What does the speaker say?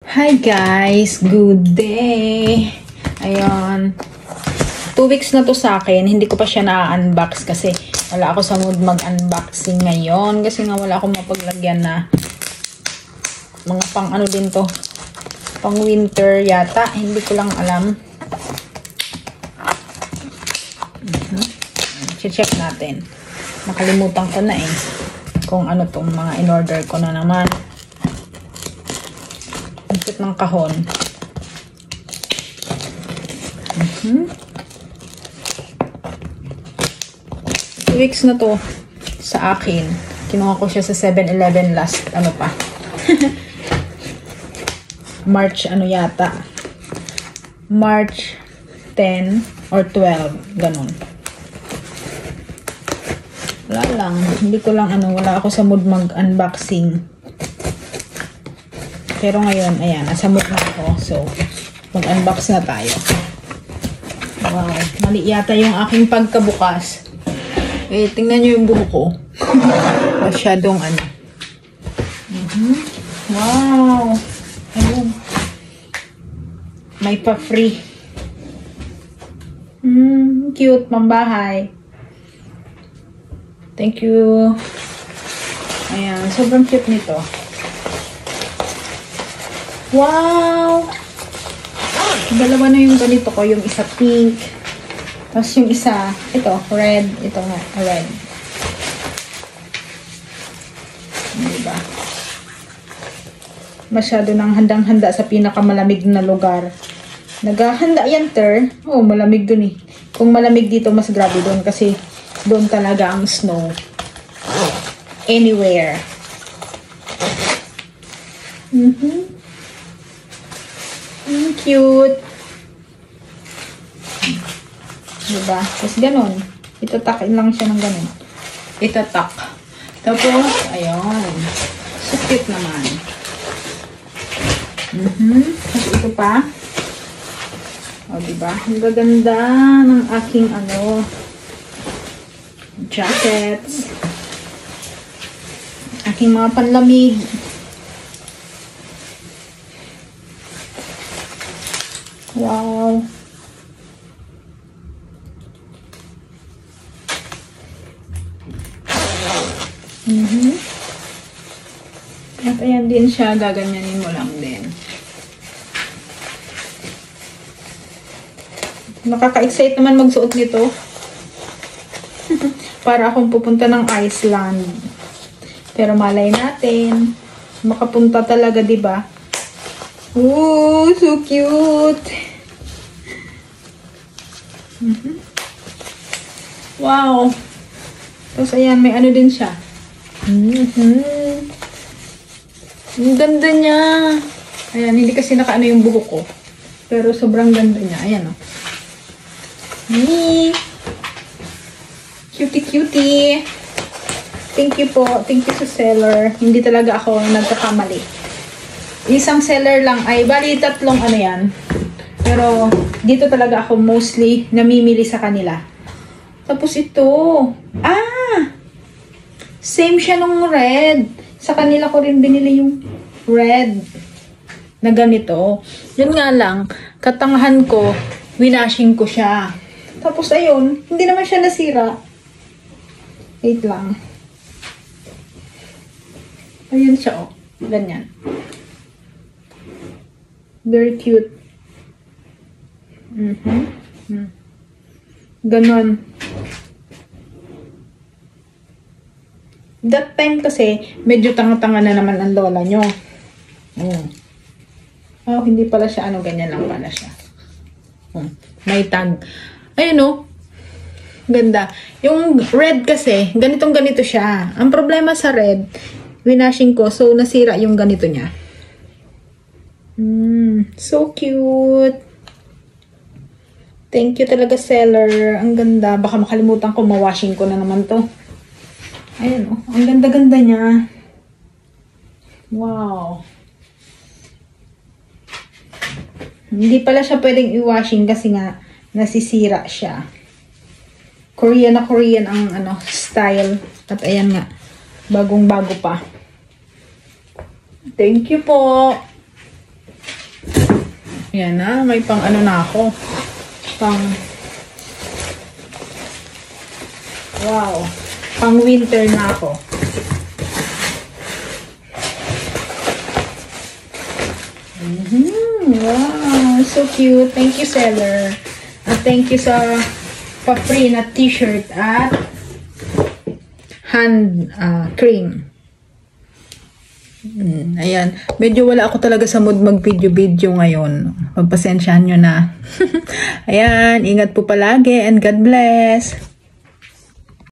Hi guys! Good day! Ayun. 2 weeks na to sa akin. Hindi ko pa siya na-unbox kasi wala ako sa mood mag-unboxing ngayon. Kasi nga wala akong mapaglagyan na mga pang ano din to. Pang winter yata. Hindi ko lang alam. Check natin. Nakalimutan ko na eh. Kung ano tong mga in-order ko na naman. Ang ng kahon. 2 weeks na to sa akin. Kinuha ko siya sa 7-Eleven last, ano pa. March, ano yata. March 10 or 12. Ganon. Wala lang. Hindi ko lang, wala ako sa mood mag-unboxing. Pero ngayon, ayan, nasa mood na ako. So, mag-unbox na tayo. Wow. Mali yata yung aking pagkabukas. Eh, tingnan nyo yung buho ko. Masyadong ano. Wow. Ayun. May pa-free. Cute, mambahay. Thank you. Ayan, sobrang cute nito. Wow! Dalawa na yung ganito ko. Yung isa pink. Tapos yung isa, ito, red. Ito nga, red. Diba? Masyado nang handang-handa sa pinakamalamig na lugar. Naghahanda yan, ter. Oh, malamig dun eh. Kung malamig dito, mas grabe dun. Kasi doon talaga ang snow. Anywhere. Cute. Diba? Tapos ganun. Itatakin lang siya ng ganun. Itatak. Tapos, ayun. So cute naman. Tapos ito pa. O, diba? Ang gaganda ng aking jackets. Aking mga panlamig. Wow. At ayan din siya, gaganyanin mo lang din. Nakaka-excite naman magsuot nito. Para akong pupunta ng Iceland. Pero malay natin, makapunta talaga, diba? Oh, so cute! Wow! Tapos ayan, may ano din siya. Ang ganda niya! Ayan, hindi kasi nakaano yung buhok ko. Pero sobrang ganda niya. Ayan o. Cutie cutie! Thank you po. Thank you sa seller. Hindi talaga ako nagkakamali. Isang seller lang ay, bali tatlong ano yan. Pero, dito talaga ako mostly namimili sa kanila. Tapos ito. Same siya nung red. Sa kanila ko rin binili yung red. Na ganito. Yun nga lang, katangahan ko, winashing ko siya. Tapos ayun, hindi naman siya nasira. Wait lang. Ayun siya, oh. Ganyan. Very cute. Ganon. That time kasi, medyo tanga-tanga na naman ang lola nyo. Oh, hindi pala siya, ganyan lang pala siya. May tag. Ayun oh. Ganda. Yung red kasi, ganitong-ganito siya. Ang problema sa red, winashing ko, so nasira yung ganito niya. So cute. Thank you talaga, seller. Ang ganda. Baka makalimutan ko, mawashing ko na naman to. Ayan, oh. Ang ganda-ganda niya. Wow. Hindi pala siya pwedeng i-washing kasi nga nasisira siya. Korean na Korean ang style. At ayan nga. Bagong-bago pa. Thank you po. Ayan na, may pang ano na ako. Wow. Pang winter na ako. Wow, so cute. Thank you, seller. At thank you sa pa-free na t-shirt at hand cream. Ayan. Medyo wala ako talaga sa mood mag-video-video ngayon. Pagpasensyahan nyo na. Ayan. Ingat po palagi and God bless.